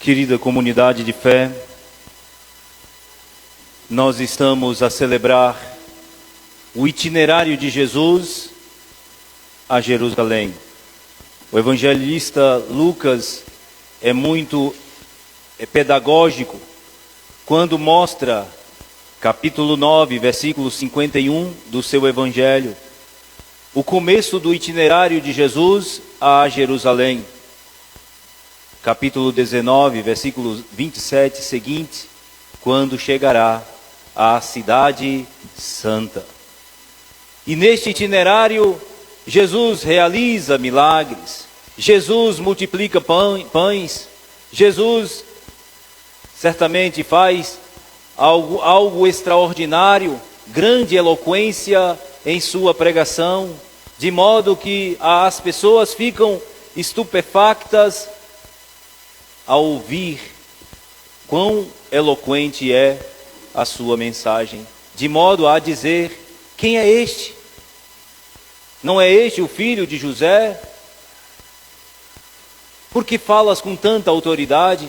Querida comunidade de fé, nós estamos a celebrar o itinerário de Jesus a Jerusalém. O evangelista Lucas é muito pedagógico quando mostra, capítulo 9, versículo 51 do seu evangelho, o começo do itinerário de Jesus a Jerusalém. Capítulo 19, versículo 27 seguinte, quando chegará à cidade santa. E neste itinerário, Jesus realiza milagres, Jesus multiplica pães, Jesus certamente faz algo extraordinário, grande eloquência em sua pregação, de modo que as pessoas ficam estupefactas ao ouvir quão eloquente é a sua mensagem, de modo a dizer: quem é este? Não é este o filho de José? Por que falas com tanta autoridade?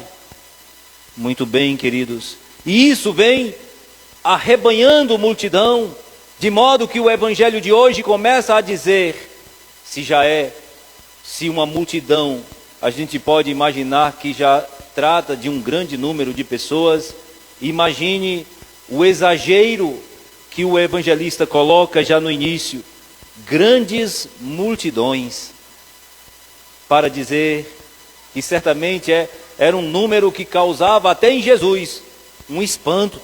Muito bem, queridos. E isso vem arrebanhando multidão, de modo que o evangelho de hoje começa a dizer, se uma multidão, a gente pode imaginar que já trata de um grande número de pessoas, imagine o exagero que o evangelista coloca já no início, grandes multidões, para dizer que certamente era um número que causava até em Jesus um espanto.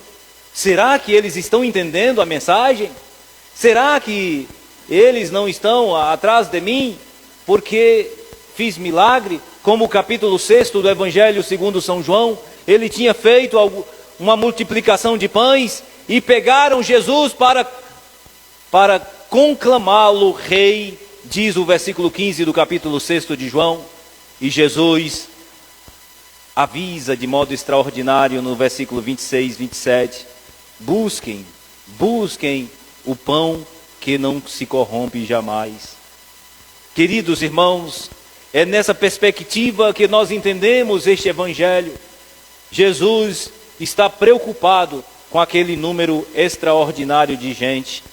Será que eles estão entendendo a mensagem? Será que eles não estão atrás de mim porque fiz milagre? Como o capítulo 6 do Evangelho segundo São João, ele tinha feito uma multiplicação de pães e pegaram Jesus para conclamá-lo rei, diz o versículo 15 do capítulo 6 de João. E Jesus avisa de modo extraordinário no versículo 26, 27, busquem o pão que não se corrompe jamais. Queridos irmãos, é nessa perspectiva que nós entendemos este evangelho. Jesus está preocupado com aquele número extraordinário de gente.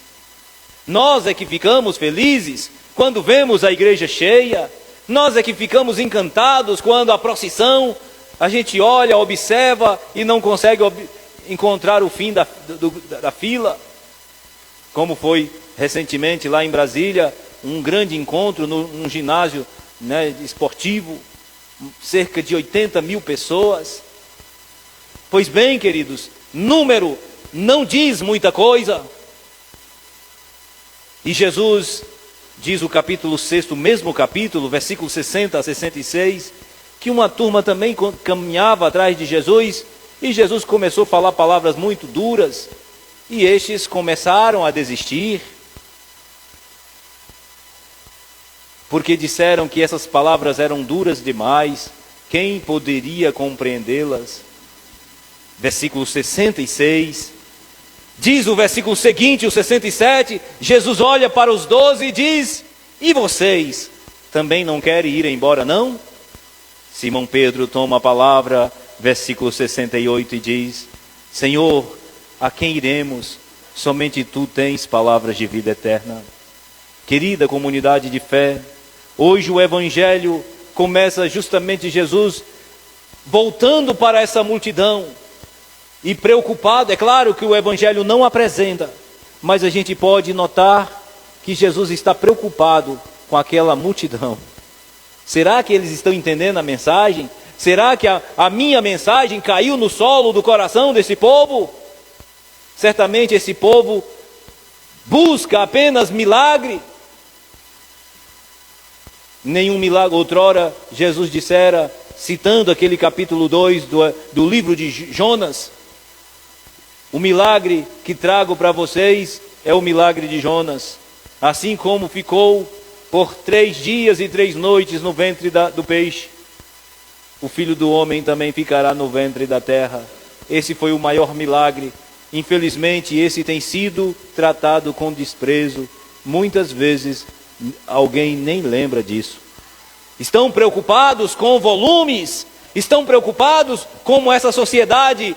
Nós é que ficamos felizes quando vemos a igreja cheia. Nós é que ficamos encantados quando a procissão, a gente olha, observa e não consegue encontrar o fim da fila. Como foi recentemente lá em Brasília, um grande encontro num ginásio esportivo, cerca de 80 mil pessoas. Pois bem, queridos, número não diz muita coisa. E Jesus diz o capítulo 6, o mesmo capítulo, versículo 60 a 66, que uma turma também caminhava atrás de Jesus, e Jesus começou a falar palavras muito duras, e estes começaram a desistir, porque disseram que essas palavras eram duras demais, quem poderia compreendê-las? Versículo 66, diz o versículo seguinte, o 67, Jesus olha para os 12 e diz: e vocês também não querem ir embora, não? Simão Pedro toma a palavra, versículo 68, e diz: Senhor, a quem iremos? Somente Tu tens palavras de vida eterna. Querida comunidade de fé, hoje o evangelho começa justamente Jesus voltando para essa multidão e preocupado. É claro que o evangelho não apresenta, mas a gente pode notar que Jesus está preocupado com aquela multidão. Será que eles estão entendendo a mensagem? Será que a minha mensagem caiu no solo do coração desse povo? Certamente esse povo busca apenas milagre. Nenhum milagre. Outrora Jesus dissera, citando aquele capítulo 2 do livro de Jonas: o milagre que trago para vocês é o milagre de Jonas. Assim como ficou por 3 dias e 3 noites no ventre do peixe, o Filho do Homem também ficará no ventre da terra. Esse foi o maior milagre. Infelizmente, esse tem sido tratado com desprezo. Muitas vezes, alguém nem lembra disso. Estão preocupados com volumes, Estão preocupados como essa sociedade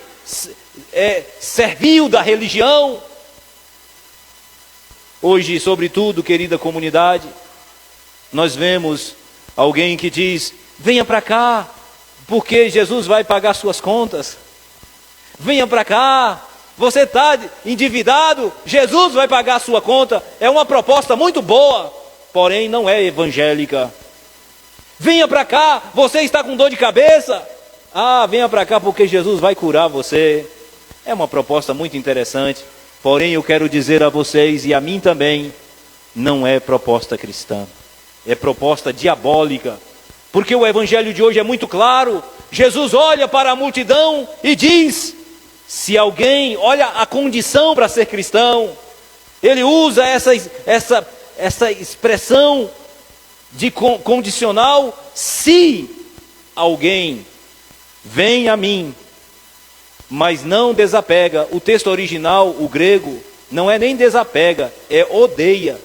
servil da religião? Hoje, sobretudo, querida comunidade, nós vemos alguém que diz: venha para cá, porque Jesus vai pagar suas contas. Venha para cá, você está endividado, Jesus vai pagar a sua conta. É uma proposta muito boa, porém não é evangélica. Venha para cá, você está com dor de cabeça. Venha para cá porque Jesus vai curar você. É uma proposta muito interessante, porém eu quero dizer a vocês e a mim também, não é proposta cristã, é proposta diabólica. Porque o evangelho de hoje é muito claro. Jesus olha para a multidão e diz: se alguém, olha a condição para ser cristão, ele usa essa expressão de condicional: se alguém vem a mim, mas não desapega. O texto original, o grego, não é nem desapega, é odeia.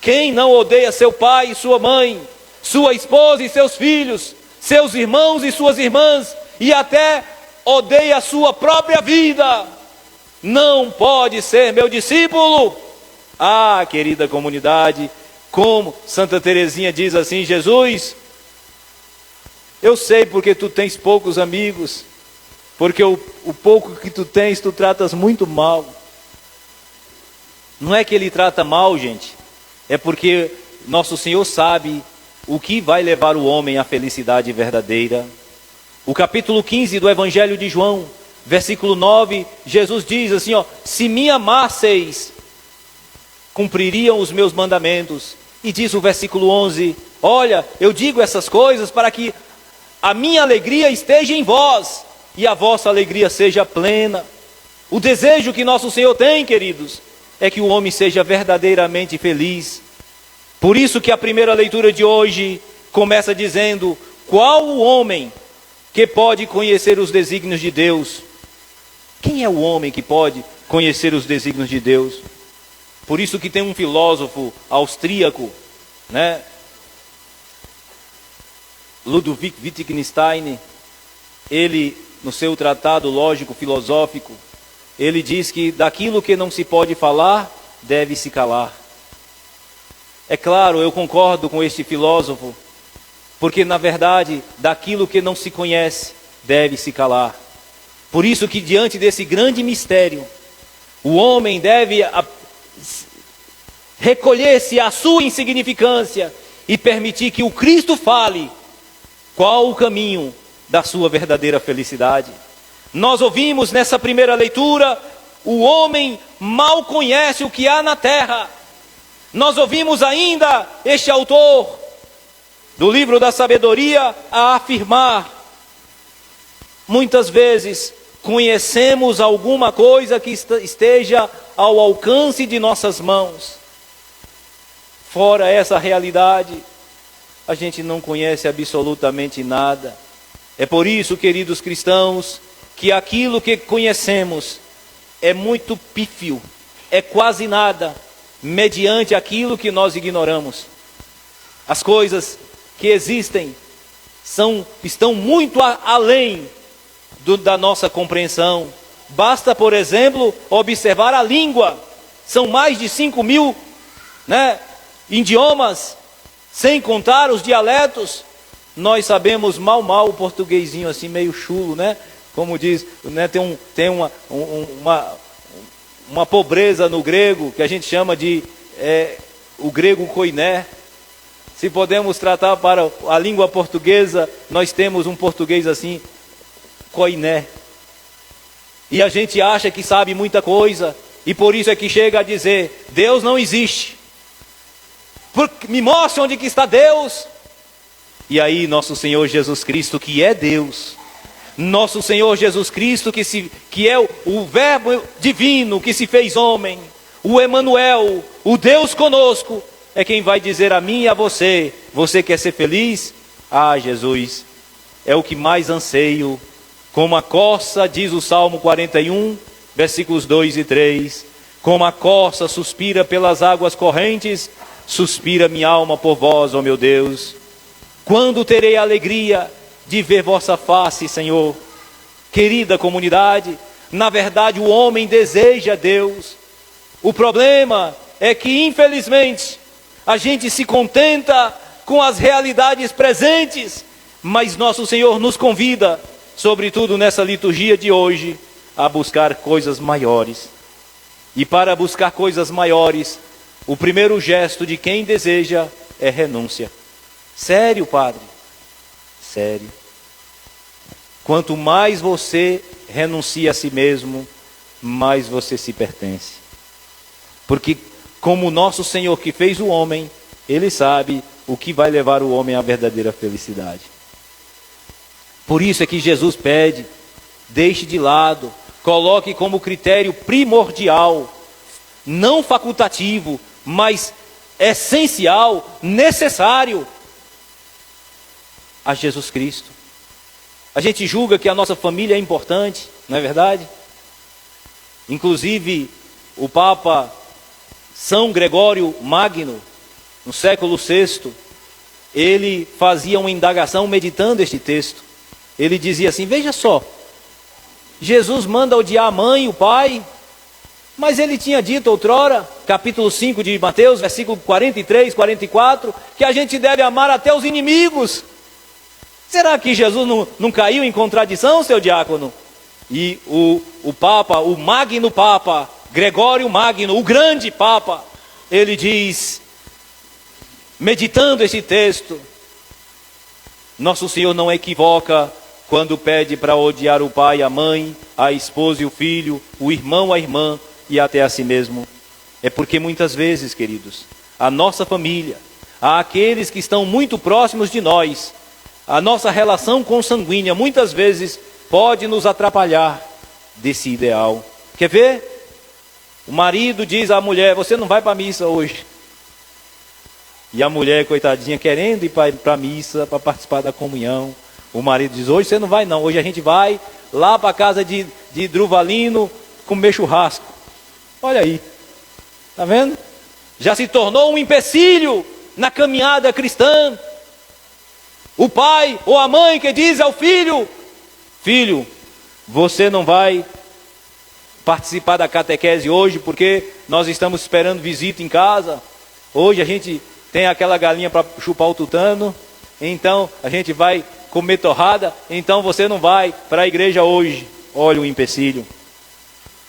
Quem não odeia seu pai e sua mãe, sua esposa e seus filhos, seus irmãos e suas irmãs, e até odeia a sua própria vida, não pode ser meu discípulo. Querida comunidade, como Santa Teresinha diz assim: Jesus, eu sei porque tu tens poucos amigos, porque o pouco que tu tens, tu tratas muito mal. Não é que ele trata mal, gente, é porque nosso Senhor sabe o que vai levar o homem à felicidade verdadeira. O capítulo 15 do Evangelho de João, versículo 9, Jesus diz assim: se me amasseis, cumpririam os meus mandamentos. E diz o versículo 11: olha, eu digo essas coisas para que a minha alegria esteja em vós e a vossa alegria seja plena. O desejo que nosso Senhor tem, queridos, é que o homem seja verdadeiramente feliz. Por isso que a primeira leitura de hoje começa dizendo: qual o homem que pode conhecer os desígnios de Deus? Quem é o homem que pode conhecer os desígnios de Deus? Por isso que tem um filósofo austríaco, Ludwig Wittgenstein, ele, no seu tratado lógico-filosófico, ele diz que daquilo que não se pode falar, deve-se calar. É claro, eu concordo com este filósofo, porque na verdade, daquilo que não se conhece, deve-se calar. Por isso que diante desse grande mistério, o homem deve recolher-se à sua insignificância e permitir que o Cristo fale qual o caminho da sua verdadeira felicidade. Nós ouvimos nessa primeira leitura: o homem mal conhece o que há na terra. Nós ouvimos ainda este autor do livro da sabedoria a afirmar: muitas vezes conhecemos alguma coisa que esteja ao alcance de nossas mãos. Fora essa realidade, a gente não conhece absolutamente nada. É por isso, queridos cristãos, que aquilo que conhecemos é muito pífio, é quase nada, mediante aquilo que nós ignoramos. As coisas que existem estão muito além da nossa compreensão. Basta, por exemplo, observar a língua. São mais de 5.000 idiomas, sem contar os dialetos. Nós sabemos mal o portuguesinho assim, meio chulo, como diz, tem uma pobreza no grego, que a gente chama de o grego koiné. Se podemos tratar para a língua portuguesa, nós temos um português assim, koiné. E a gente acha que sabe muita coisa, e por isso é que chega a dizer: Deus não existe. Me mostre onde que está Deus. E aí nosso Senhor Jesus Cristo, que é Deus, nosso Senhor Jesus Cristo, que é o Verbo divino que se fez homem, o Emanuel, o Deus conosco, é quem vai dizer a mim e a você: você quer ser feliz? Jesus, é o que mais anseio. Como a corça, diz o Salmo 41, versículos 2 e 3, como a corça suspira pelas águas correntes, suspira minha alma por vós, ó meu Deus. Quando terei alegria de ver vossa face, Senhor. Querida comunidade, na verdade o homem deseja Deus. O problema é que, infelizmente, a gente se contenta com as realidades presentes, mas nosso Senhor nos convida, sobretudo nessa liturgia de hoje, a buscar coisas maiores. E para buscar coisas maiores, o primeiro gesto de quem deseja é renúncia. Sério, Padre? Sério. Quanto mais você renuncia a si mesmo, mais você se pertence. Porque como o nosso Senhor que fez o homem, Ele sabe o que vai levar o homem à verdadeira felicidade. Por isso é que Jesus pede, deixe de lado, coloque como critério primordial, não facultativo, mas essencial, necessário, a Jesus Cristo. A gente julga que a nossa família é importante, não é verdade? Inclusive, o Papa São Gregório Magno, no século VI, ele fazia uma indagação meditando este texto. Ele dizia assim, veja só, Jesus manda odiar a mãe e o pai, mas ele tinha dito outrora, capítulo 5 de Mateus, versículo 43, 44, que a gente deve amar até os inimigos. Será que Jesus não caiu em contradição, seu diácono? E o Papa, o Magno Papa, Gregório Magno, o grande Papa, ele diz, meditando esse texto, nosso Senhor não equivoca quando pede para odiar o pai, a mãe, a esposa e o filho, o irmão, a irmã e até a si mesmo. É porque muitas vezes, queridos, a nossa família, aqueles que estão muito próximos de nós, a nossa relação consanguínea muitas vezes pode nos atrapalhar desse ideal. Quer ver? O marido diz à mulher, você não vai para a missa hoje. E a mulher, coitadinha, querendo ir para a missa, para participar da comunhão. O marido diz, hoje você não vai não, hoje a gente vai lá para a casa de Druvalino comer churrasco. Olha aí, está vendo? Já se tornou um empecilho na caminhada cristã. O pai ou a mãe que diz ao filho, filho, você não vai participar da catequese hoje porque nós estamos esperando visita em casa. Hoje a gente tem aquela galinha para chupar o tutano, então a gente vai comer torrada, então você não vai para a igreja hoje. Olha o empecilho.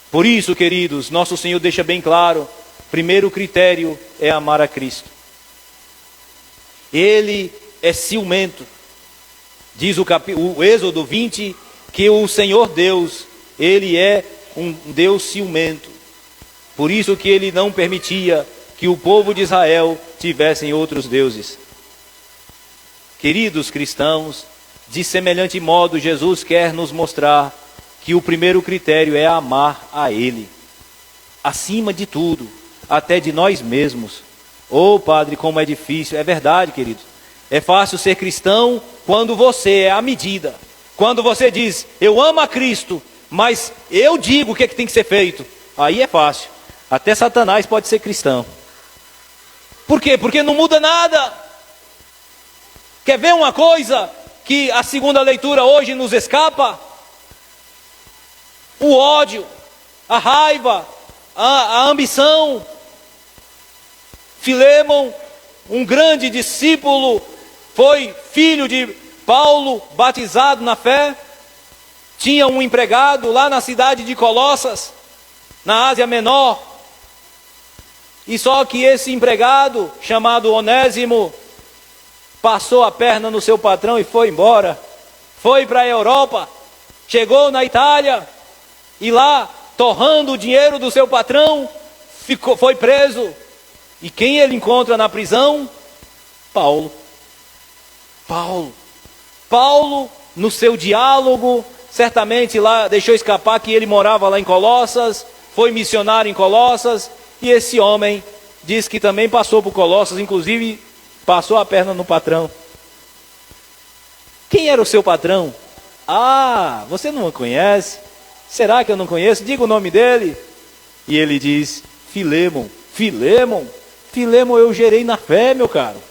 Por isso, queridos, nosso Senhor deixa bem claro, primeiro critério é amar a Cristo. Ele é ciumento. Diz o Êxodo 20, que o Senhor Deus, Ele é um Deus ciumento. Por isso que Ele não permitia que o povo de Israel tivessem outros deuses. Queridos cristãos, de semelhante modo, Jesus quer nos mostrar que o primeiro critério é amar a Ele, acima de tudo, até de nós mesmos. Oh, Padre, como é difícil. É verdade, queridos. É fácil ser cristão quando você é a medida. Quando você diz, eu amo a Cristo, mas eu digo o que tem que ser feito. Aí é fácil. Até Satanás pode ser cristão. Por quê? Porque não muda nada. Quer ver uma coisa que a segunda leitura hoje nos escapa? O ódio, a raiva, a ambição. Filémon, um grande discípulo, foi filho de Paulo, batizado na fé. Tinha um empregado lá na cidade de Colossas, na Ásia Menor. E só que esse empregado, chamado Onésimo, passou a perna no seu patrão e foi embora. Foi para a Europa, chegou na Itália, e lá, torrando o dinheiro do seu patrão, foi preso. E quem ele encontra na prisão? Paulo. Paulo, no seu diálogo, certamente lá deixou escapar que ele morava lá em Colossas, foi missionário em Colossas, e esse homem diz que também passou por Colossas, inclusive passou a perna no patrão. Quem era o seu patrão? Ah, você não o conhece? Será que eu não conheço? Diga o nome dele. E ele diz, Filémon. Filémon eu gerei na fé, meu caro.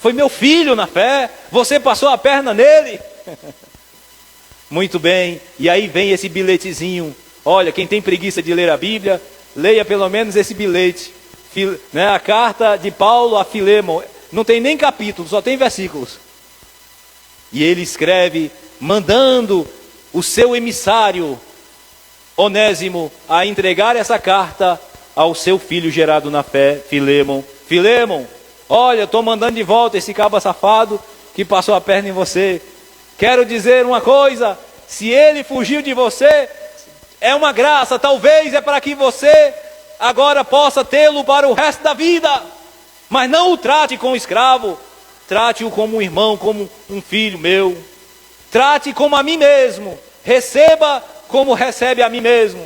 Foi meu filho na fé, você passou a perna nele. Muito bem, e aí vem esse bilhetezinho. Olha, quem tem preguiça de ler a Bíblia, leia pelo menos esse bilhete, né? A carta de Paulo a Filemon. Não tem nem capítulo, só tem versículos. E ele escreve, mandando o seu emissário, Onésimo, a entregar essa carta ao seu filho gerado na fé, Filemon. Filemon, olha, estou mandando de volta esse cabo safado que passou a perna em você. Quero dizer uma coisa, se ele fugiu de você, é uma graça, talvez é para que você agora possa tê-lo para o resto da vida. Mas não o trate como escravo, trate-o como um irmão, como um filho meu. Trate como a mim mesmo, receba como recebe a mim mesmo.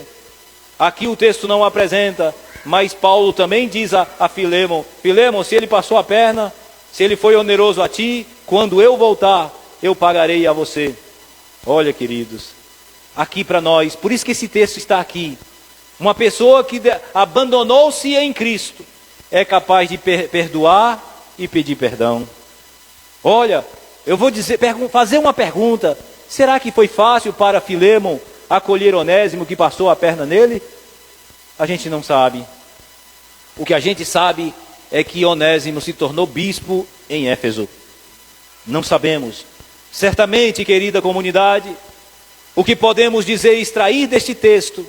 Aqui o texto não apresenta, mas Paulo também diz a Filemon, Filemon, se ele passou a perna, se ele foi oneroso a ti, quando eu voltar, eu pagarei a você. Olha, queridos, aqui para nós, por isso que esse texto está aqui. Uma pessoa que abandonou-se em Cristo é capaz de perdoar e pedir perdão. Olha, eu vou fazer uma pergunta. Será que foi fácil para Filemon acolher Onésimo que passou a perna nele? A gente não sabe. O que a gente sabe é que Onésimo se tornou bispo em Éfeso. Não sabemos. Certamente, querida comunidade, o que podemos dizer e extrair deste texto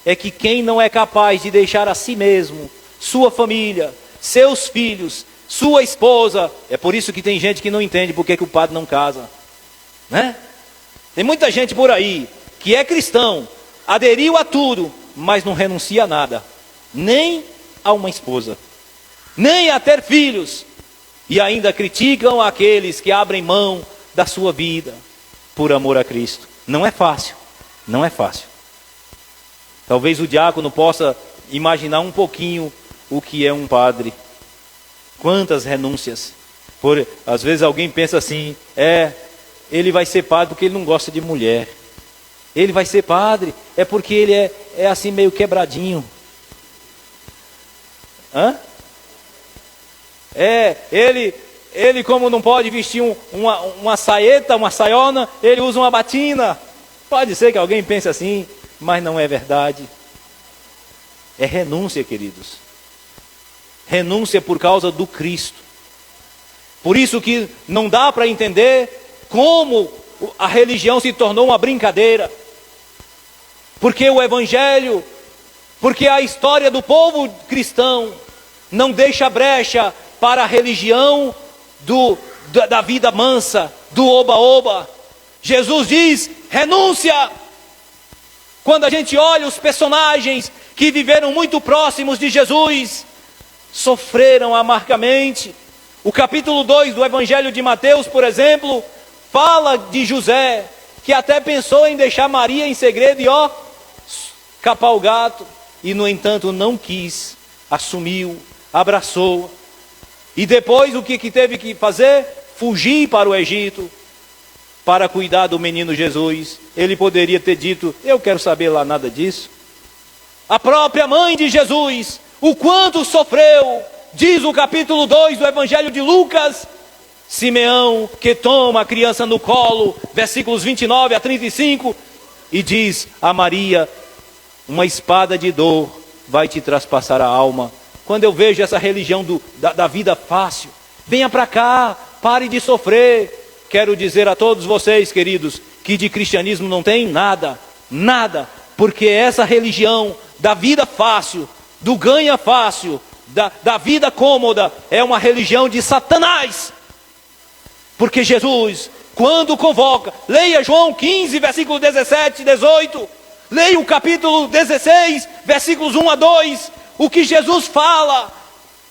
é que quem não é capaz de deixar a si mesmo, sua família, seus filhos, sua esposa, é por isso que tem gente que não entende porque que o padre não casa, né? Tem muita gente por aí que é cristão, aderiu a tudo, mas não renuncia a nada, nem a uma esposa, nem a ter filhos, e ainda criticam aqueles que abrem mão da sua vida por amor a Cristo. Não é fácil, não é fácil. Talvez o diácono possa imaginar um pouquinho o que é um padre. Quantas renúncias. Às vezes alguém pensa assim, ele vai ser padre porque ele não gosta de mulher. Ele vai ser padre é porque ele é assim meio quebradinho. Ele como não pode vestir uma saeta, uma saiona, ele usa uma batina. Pode ser que alguém pense assim, mas não é verdade. É renúncia, queridos. Renúncia por causa do Cristo. Por isso que não dá para entender como a religião se tornou uma brincadeira. Porque o Evangelho, porque a história do povo cristão não deixa brecha para a religião da vida mansa, do oba-oba. Jesus diz, renúncia. Quando a gente olha os personagens que viveram muito próximos de Jesus, sofreram amargamente. O capítulo 2 do Evangelho de Mateus, por exemplo, fala de José, que até pensou em deixar Maria em segredo e capar o gato, e no entanto não quis, assumiu, abraçou. E depois o que teve que fazer? Fugir para o Egito, para cuidar do menino Jesus. Ele poderia ter dito, eu quero saber lá nada disso. A própria mãe de Jesus, o quanto sofreu, diz o capítulo 2 do Evangelho de Lucas, Simeão que toma a criança no colo, versículos 29 a 35, e diz a Maria, uma espada de dor vai te traspassar a alma. Quando eu vejo essa religião da vida fácil, venha para cá, pare de sofrer. Quero dizer a todos vocês, queridos, que de cristianismo não tem nada, nada, porque essa religião da vida fácil, do ganha fácil, da vida cômoda, é uma religião de Satanás. Porque Jesus, quando convoca, leia João 15, versículo 17 e 18, leia o capítulo 16, versículos 1 a 2, o que Jesus fala,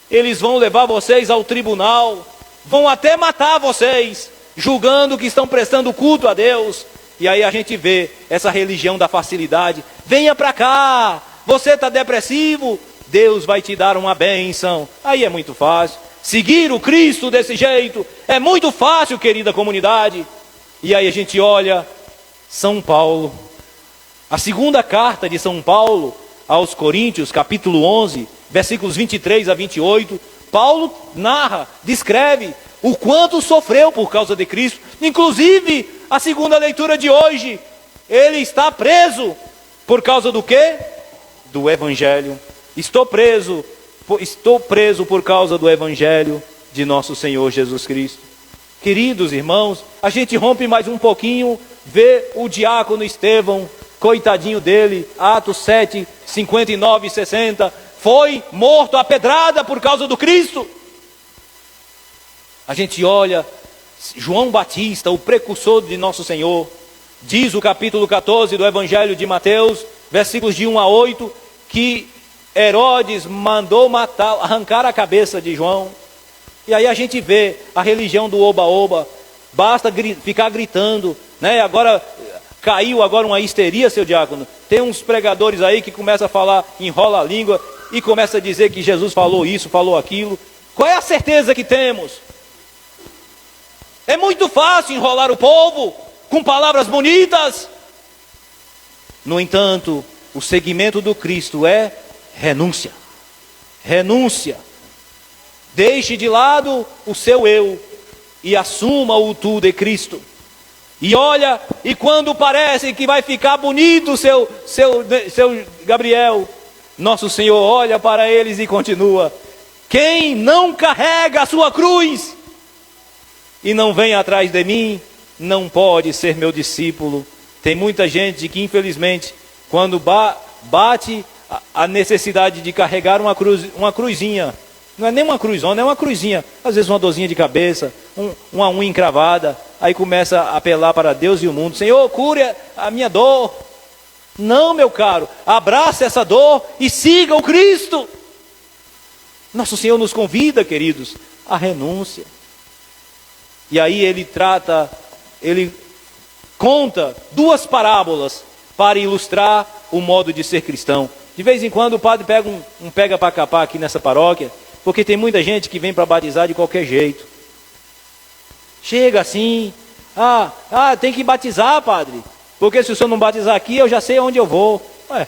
eles vão levar vocês ao tribunal, vão até matar vocês, julgando que estão prestando culto a Deus. E aí a gente vê essa religião da facilidade. Venha para cá, você está depressivo, Deus vai te dar uma bênção. Aí é muito fácil. Seguir o Cristo desse jeito é muito fácil, querida comunidade. E aí a gente olha São Paulo, a segunda carta de São Paulo aos Coríntios, capítulo 11, versículos 23 a 28, Paulo narra, descreve o quanto sofreu por causa de Cristo. Inclusive, a segunda leitura de hoje, ele está preso por causa do quê? Do Evangelho. Estou preso por causa do Evangelho de nosso Senhor Jesus Cristo. Queridos irmãos, a gente rompe mais um pouquinho, vê o diácono Estevão, coitadinho dele, Atos 7, 59 e 60, foi morto a pedrada por causa do Cristo. A gente olha, João Batista, o precursor de nosso Senhor, diz o capítulo 14 do Evangelho de Mateus, versículos de 1 a 8, que Herodes mandou matar, arrancar a cabeça de João. E aí a gente vê a religião do oba-oba, basta ficar gritando, né? Agora caiu uma histeria, seu diácono. Tem uns pregadores aí que começam a falar, enrola a língua e começa a dizer que Jesus falou isso, falou aquilo. Qual é a certeza que temos? É muito fácil enrolar o povo com palavras bonitas. No entanto, o seguimento do Cristo é renúncia. Renúncia. Deixe de lado o seu eu e assuma o tu de Cristo. E olha, e quando parece que vai ficar bonito seu Gabriel, nosso Senhor olha para eles e continua: quem não carrega a sua cruz e não vem atrás de mim, não pode ser meu discípulo. Tem muita gente que infelizmente, quando bate a necessidade de carregar uma cruzinha, não é nem uma cruzona, é uma cruzinha, às vezes uma dorzinha de cabeça, uma unha encravada, aí começa a apelar para Deus e o mundo: Senhor, cure a minha dor. Não, meu caro, abrace essa dor e siga o Cristo. Nosso Senhor nos convida, queridos, à renúncia. E aí ele conta duas parábolas para ilustrar o modo de ser cristão. De vez em quando o padre pega um pega para capar aqui nessa paróquia, porque tem muita gente que vem para batizar de qualquer jeito. Chega assim, tem que batizar, padre, porque se o senhor não batizar aqui, eu já sei onde eu vou. Ué,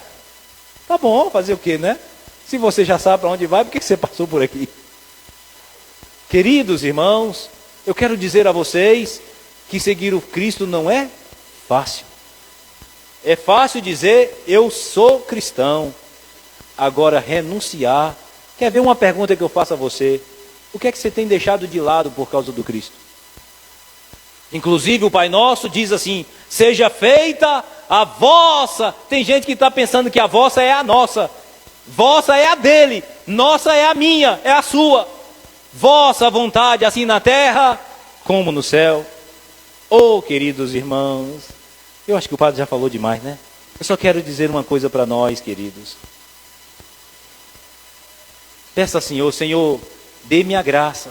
tá bom, fazer o quê, né? Se você já sabe para onde vai, por que você passou por aqui? Queridos irmãos, eu quero dizer a vocês que seguir o Cristo não é fácil. É fácil dizer, eu sou cristão. Agora, renunciar. Quer ver uma pergunta que eu faço a você? O que é que você tem deixado de lado por causa do Cristo? Inclusive o Pai Nosso diz assim: seja feita a vossa. Tem gente que está pensando que a vossa é a nossa. Vossa é a dele, nossa é a minha, é a sua. Vossa vontade, assim na terra como no céu. Oh, queridos irmãos, eu acho que o padre já falou demais, né? Eu só quero dizer uma coisa para nós, queridos. Peça, Senhor, dê-me a graça.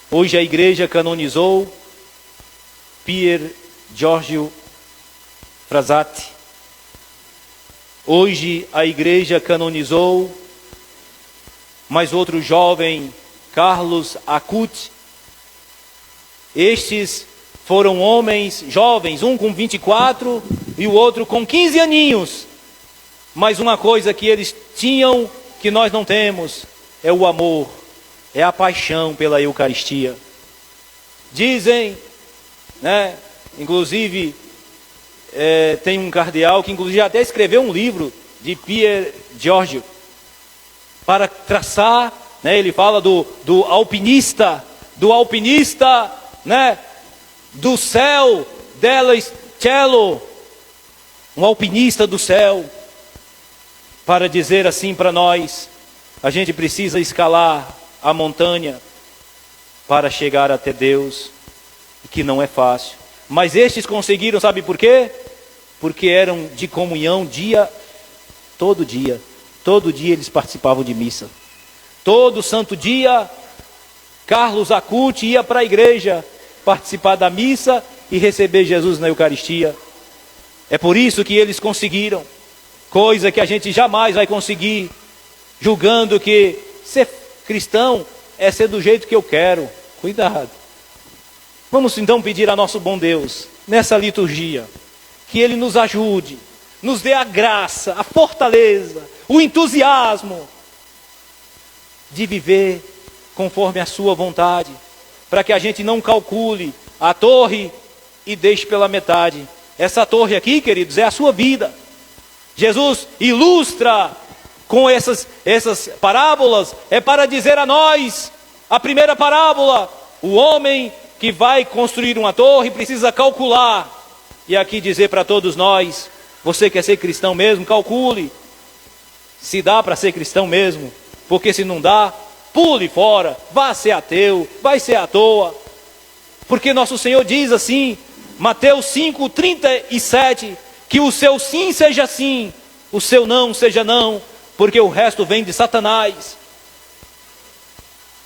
Hoje a igreja canonizou Pier Giorgio Frassati. Hoje a igreja canonizou mais outro jovem, Carlos Acuti. Estes foram homens jovens, um com 24 e o outro com 15 aninhos. Mas uma coisa que eles tinham que nós não temos é o amor, é a paixão pela Eucaristia. Dizem, né, inclusive tem um cardeal que inclusive até escreveu um livro de Pier Giorgio para traçar, né, ele fala do alpinista, né, do céu, dello cielo, um alpinista do céu, para dizer assim para nós: a gente precisa escalar a montanha para chegar até Deus, que não é fácil. Mas estes conseguiram, sabe por quê? Porque eram de comunhão todo dia eles participavam de missa. Todo santo dia, Carlos Acuti ia para a igreja participar da missa e receber Jesus na Eucaristia. É por isso que eles conseguiram, coisa que a gente jamais vai conseguir, julgando que ser cristão é ser do jeito que eu quero. Cuidado. Vamos então pedir a nosso bom Deus, nessa liturgia, que Ele nos ajude, nos dê a graça, a fortaleza, o entusiasmo de viver conforme a sua vontade, para que a gente não calcule a torre e deixe pela metade. Essa torre aqui, queridos, é a sua vida. Jesus ilustra com essas parábolas, é para dizer a nós, a primeira parábola, o homem que vai construir uma torre precisa calcular. E aqui dizer para todos nós, você quer ser cristão mesmo? Calcule se dá para ser cristão mesmo, porque se não dá, pule fora, vá ser ateu, vai ser à toa. Porque nosso Senhor diz assim, Mateus 5:37, que o seu sim seja sim, o seu não seja não, porque o resto vem de Satanás.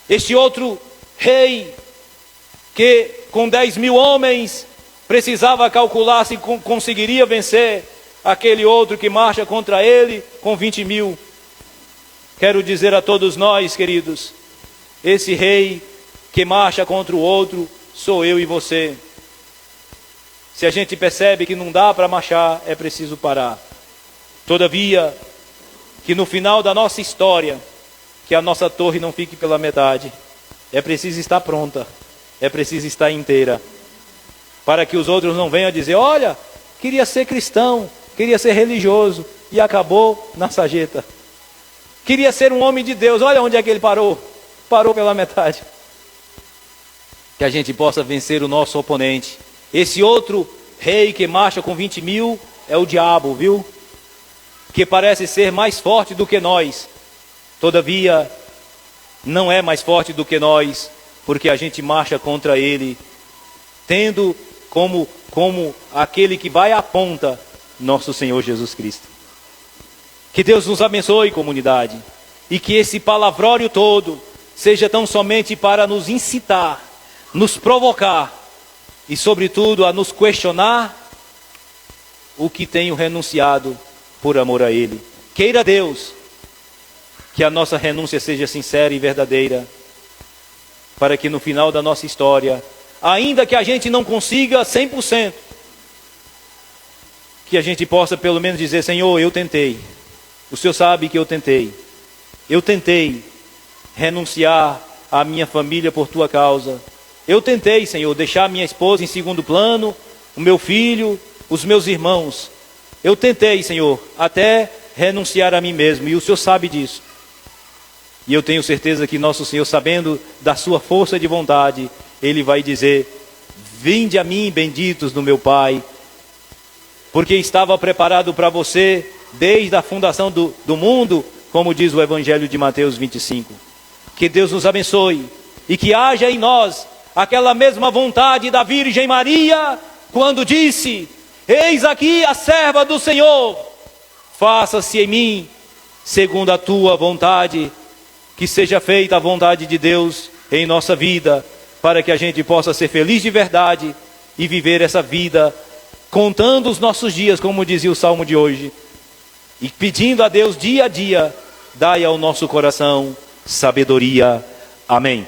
Este outro rei, que com 10.000 homens, precisava calcular se conseguiria vencer aquele outro que marcha contra ele com 20.000. Quero dizer a todos nós, queridos, esse rei que marcha contra o outro, sou eu e você. Se a gente percebe que não dá para marchar, é preciso parar. Todavia, que no final da nossa história, que a nossa torre não fique pela metade, é preciso estar pronta, é preciso estar inteira, para que os outros não venham dizer, olha, queria ser cristão, queria ser religioso, e acabou na sarjeta. Queria ser um homem de Deus, olha onde é que ele parou, parou pela metade. Que a gente possa vencer o nosso oponente. Esse outro rei que marcha com 20.000 é o diabo, viu? Que parece ser mais forte do que nós. Todavia, não é mais forte do que nós, porque a gente marcha contra ele, tendo como aquele que vai à ponta, nosso Senhor Jesus Cristo. Que Deus nos abençoe, comunidade, e que esse palavrório todo seja tão somente para nos incitar, nos provocar, e sobretudo a nos questionar o que tenho renunciado por amor a Ele. Queira Deus que a nossa renúncia seja sincera e verdadeira, para que no final da nossa história, ainda que a gente não consiga 100%, que a gente possa pelo menos dizer, Senhor, eu tentei. O Senhor sabe que eu tentei renunciar à minha família por Tua causa. Eu tentei, Senhor, deixar minha esposa em segundo plano, o meu filho, os meus irmãos. Eu tentei, Senhor, até renunciar a mim mesmo, e o Senhor sabe disso. E eu tenho certeza que nosso Senhor, sabendo da sua força de vontade, Ele vai dizer, vinde a mim, benditos do meu Pai, porque estava preparado para você desde a fundação do mundo, como diz o Evangelho de Mateus 25. Que Deus nos abençoe e que haja em nós aquela mesma vontade da Virgem Maria, quando disse, eis aqui a serva do Senhor, faça-se em mim segundo a tua vontade, que seja feita a vontade de Deus em nossa vida, para que a gente possa ser feliz de verdade e viver essa vida, contando os nossos dias, como dizia o Salmo de hoje, e pedindo a Deus dia a dia, dai ao nosso coração sabedoria. Amém.